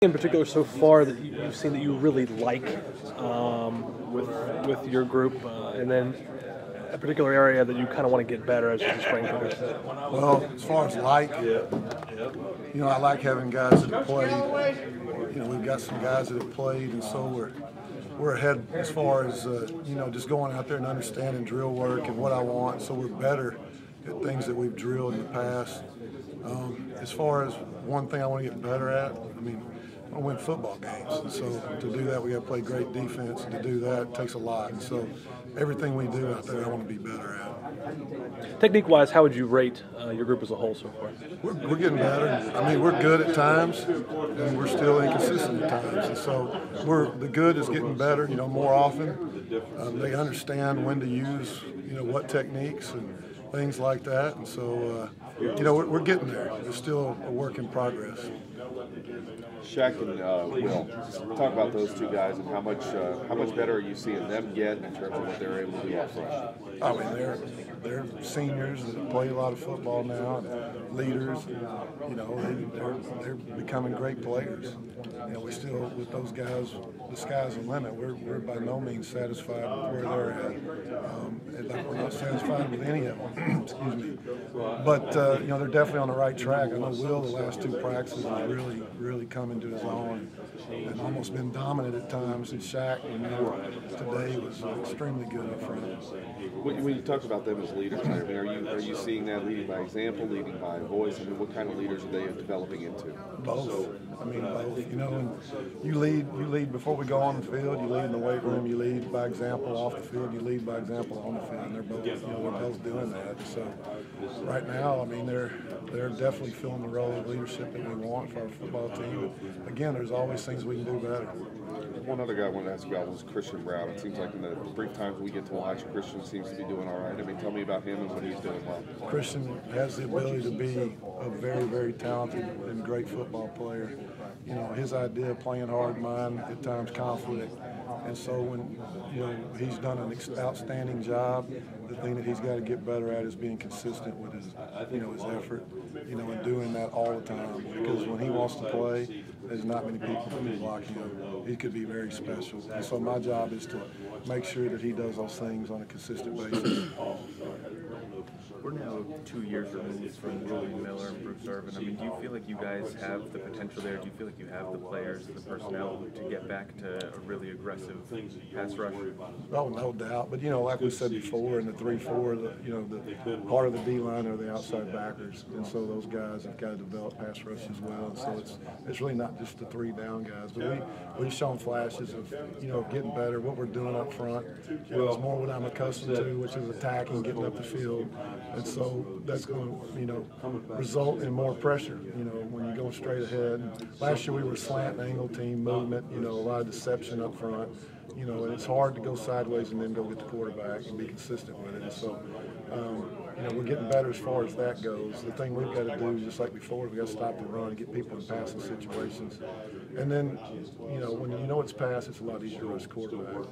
In particular so far that you've seen that you really like with your group, and then a particular area that you kind of want to get better as the spring progresses? Well, as far as I like having guys that have played. We've got some guys that have played, and so we're ahead as far as just going out there and understanding drill work and what I want. So we're better at things that we've drilled in the past. As far as one thing I want to get better at, I want to win football games. And so to do that, we got to play great defense. And to do that takes a lot. And so everything we do out there, I want to be better at. Technique-wise, how would you rate your group as a whole so far? We're getting better. We're good at times, and we're still inconsistent at times. And so the good is getting better, more often. They understand when to use, what techniques and things like that. And so, we're getting there. It's still a work in progress. Shaq and Will, talk about those two guys and how much better are you seeing them get in terms of what they're able to do off fresh? They're seniors that play a lot of football now, and leaders. They're becoming great players. We still, with those guys, the sky's the limit. We're by no means satisfied with where they're at. We're not satisfied with any of them. Excuse me. But they're definitely on the right track. I know Will, the last two practices, has really come into his own and almost been dominant at times. And Shaq, today was extremely good up front. When you talk about them as leaders, are you seeing that leading by example, leading by voice? What kind of leaders are they developing into? Both. Both. And you lead before we go on the field. You lead in the weight room. You lead by example off the field. You lead by example on the field. And they're both doing that. So right now, they're definitely filling the role of leadership that we want for our football team. But again, there's always things we can do better. One other guy I wanted to ask about was Christian Brown. It seems like in the brief times we get to watch, Christian seems to be doing all right. Tell me about him and what he's doing well. Christian has the ability to be a very, very talented and great football player. His idea of playing hard, mine at times conflict. And so when he's done an outstanding job, the thing that he's got to get better at is being consistent with his effort, and doing that all the time. Because when he wants to play, there's not many people that can block him. He could be very special. And so my job is to make sure that he does those things on a consistent basis. We're now 2 years removed from Julian Miller and Bruce Irvin. Do you feel like you guys have the potential there? Do you feel like you have the players, the personnel to get back to a really aggressive pass rush? Oh, no doubt. But, like we said before, in the 3-4, the part of the D-line are the outside backers. And so those guys have got to develop pass rush as well. And so it's really not just the 3-down guys. But we've shown flashes of, getting better. What we're doing up front is more what I'm accustomed to, which is attacking, getting up the field. And so that's going to, result in more pressure, when you're going straight ahead. And last year we were a slant angle team, movement, a lot of deception up front, and it's hard to go sideways and then go get the quarterback and be consistent with it. And so, we're getting better as far as that goes. The thing we've got to do, just like before, we've got to stop the run and get people in passing situations. And then, when it's pass, it's a lot easier to rush quarterback.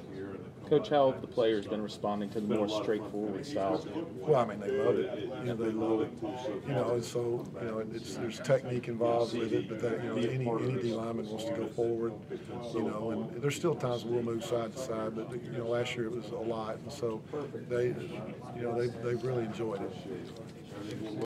Coach, how have the players been responding to the more straightforward style? Well, they love it. They love it. And so, there's technique involved with it, but any D lineman wants to go forward, and there's still times we'll move side to side, but last year it was a lot, and so they've really enjoyed it.